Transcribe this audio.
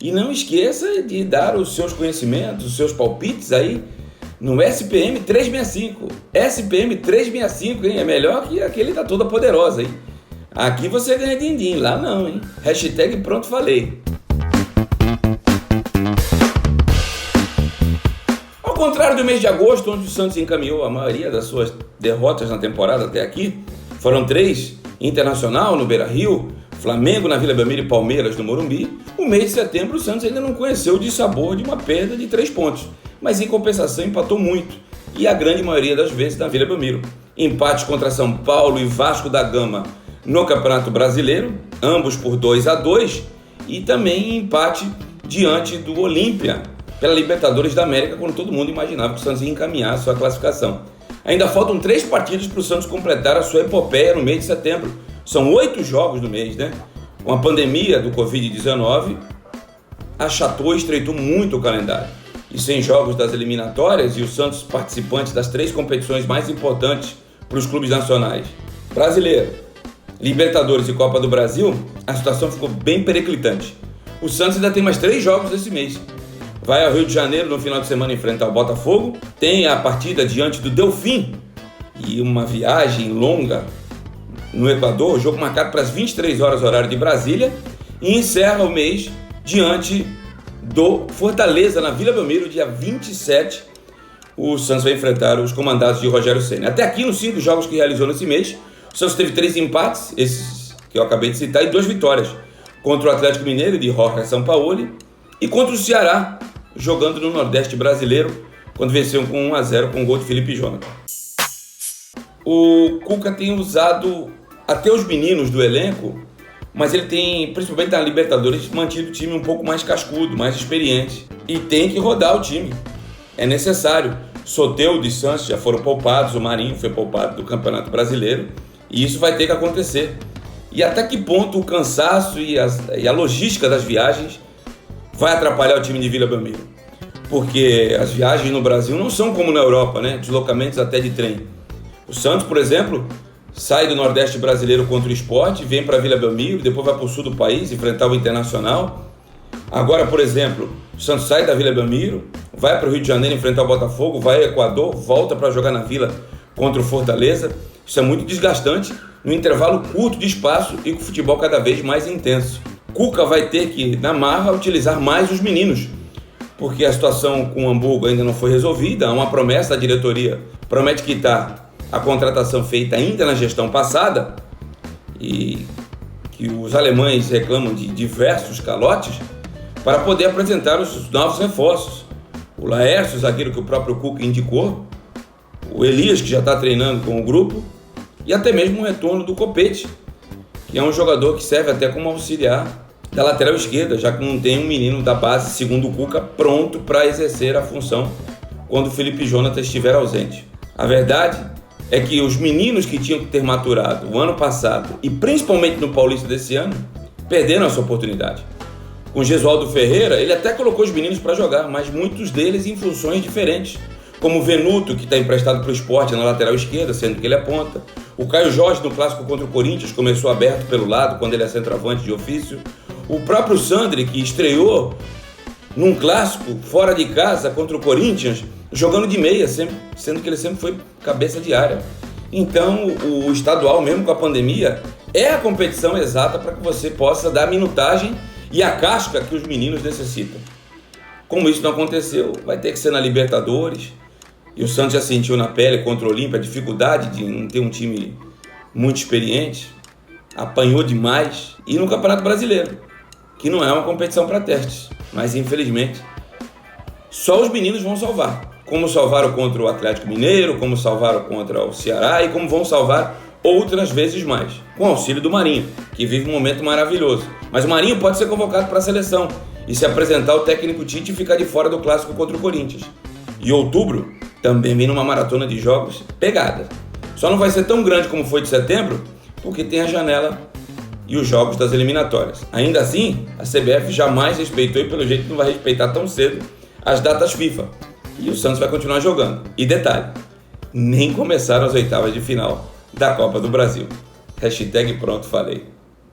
E não esqueça de dar os seus conhecimentos, os seus palpites aí no SPM 365. SPM 365, hein? É melhor que aquele da Toda Poderosa, hein? Aqui você ganha din-din, lá não, hein? Hashtag pronto falei. Ao contrário do mês de agosto, onde o Santos encaminhou a maioria das suas derrotas na temporada até aqui, foram 3, Internacional no Beira-Rio, Flamengo na Vila Belmiro e Palmeiras no Morumbi, o mês de setembro o Santos ainda não conheceu o dissabor de uma perda de 3 pontos, mas em compensação empatou muito, e a grande maioria das vezes na Vila Belmiro. Empates contra São Paulo e Vasco da Gama no Campeonato Brasileiro, ambos por 2-2, e também empate diante do Olímpia pela Libertadores da América, quando todo mundo imaginava que o Santos ia encaminhar a sua classificação. Ainda faltam 3 partidas para o Santos completar a sua epopeia no mês de setembro. São 8 jogos no mês, né? Com a pandemia do Covid-19, achatou e estreitou muito o calendário. E sem jogos das eliminatórias e o Santos participante das 3 competições mais importantes para os clubes nacionais, Brasileiro, Libertadores e Copa do Brasil, a situação ficou bem periclitante. O Santos ainda tem mais 3 jogos esse mês. Vai ao Rio de Janeiro no final de semana enfrentar o Botafogo, tem a partida diante do Delfim e uma viagem longa no Equador, o jogo marcado para as 23 horas horário de Brasília, e encerra o mês diante do Fortaleza na Vila Belmiro, dia 27. O Santos vai enfrentar os comandados de Rogério Ceni. Até aqui, nos 5 jogos que realizou nesse mês, o Santos teve 3 empates, esses que eu acabei de citar, e 2 vitórias, contra o Atlético Mineiro de Jorge Sampaoli e contra o Ceará, jogando no Nordeste brasileiro, quando venceu com 1-0 com o gol de Felipe Jonathan. O Cuca tem usado até os meninos do elenco, mas ele tem, principalmente na Libertadores, mantido o time um pouco mais cascudo, mais experiente. E tem que rodar o time. É necessário. Soteldo e Santos já foram poupados, o Marinho foi poupado do Campeonato Brasileiro, e isso vai ter que acontecer. E até que ponto o cansaço e a logística das viagens vai atrapalhar o time de Vila Belmiro? Porque as viagens no Brasil não são como na Europa, né? Deslocamentos até de trem. O Santos, por exemplo, sai do Nordeste brasileiro contra o Sport, vem para Vila Belmiro, depois vai para o sul do país enfrentar o Internacional. Agora, por exemplo, o Santos sai da Vila Belmiro, vai para o Rio de Janeiro enfrentar o Botafogo, vai ao Equador, volta para jogar na Vila contra o Fortaleza. Isso é muito desgastante no intervalo curto de espaço e com o futebol cada vez mais intenso. Cuca vai ter que, na marra, utilizar mais os meninos, porque a situação com o Hamburgo ainda não foi resolvida. Há uma promessa da diretoria, promete quitar a contratação feita ainda na gestão passada, e que os alemães reclamam de diversos calotes, para poder apresentar os novos reforços. O Laércio, zagueiro que o próprio Cuca indicou, o Elias, que já está treinando com o grupo, e até mesmo o retorno do Copete, que é um jogador que serve até como auxiliar da lateral esquerda, já que não tem um menino da base, segundo o Cuca, pronto para exercer a função quando o Felipe Jonathan estiver ausente. A verdade é que os meninos que tinham que ter maturado o ano passado, e principalmente no Paulista desse ano, perderam essa oportunidade. Com o Gesualdo Ferreira, ele até colocou os meninos para jogar, mas muitos deles em funções diferentes, como o Venuto, que está emprestado para o Sport na lateral esquerda, sendo que ele é ponta. O Caio Jorge, no clássico contra o Corinthians, começou aberto pelo lado, quando ele é centroavante de ofício. O próprio Sandri, que estreou num clássico fora de casa contra o Corinthians, jogando de meia, sendo que ele sempre foi cabeça de área. Então, o estadual, mesmo com a pandemia, é a competição exata para que você possa dar a minutagem e a casca que os meninos necessitam. Como isso não aconteceu, vai ter que ser na Libertadores. E o Santos já sentiu na pele contra o Olímpia a dificuldade de não ter um time muito experiente. Apanhou demais. E no Campeonato Brasileiro, que não é uma competição para testes. Mas, infelizmente, só os meninos vão salvar. Como salvaram contra o Atlético Mineiro, como salvaram contra o Ceará e como vão salvar outras vezes mais. Com o auxílio do Marinho, que vive um momento maravilhoso. Mas o Marinho pode ser convocado para a seleção e se apresentar o técnico Tite e ficar de fora do clássico contra o Corinthians. E outubro também vem numa maratona de jogos pegada. Só não vai ser tão grande como foi de setembro, porque tem a janela e os jogos das eliminatórias. Ainda assim, a CBF jamais respeitou e pelo jeito não vai respeitar tão cedo as datas FIFA. E o Santos vai continuar jogando. E detalhe, nem começaram as oitavas de final da Copa do Brasil. Hashtag pronto falei.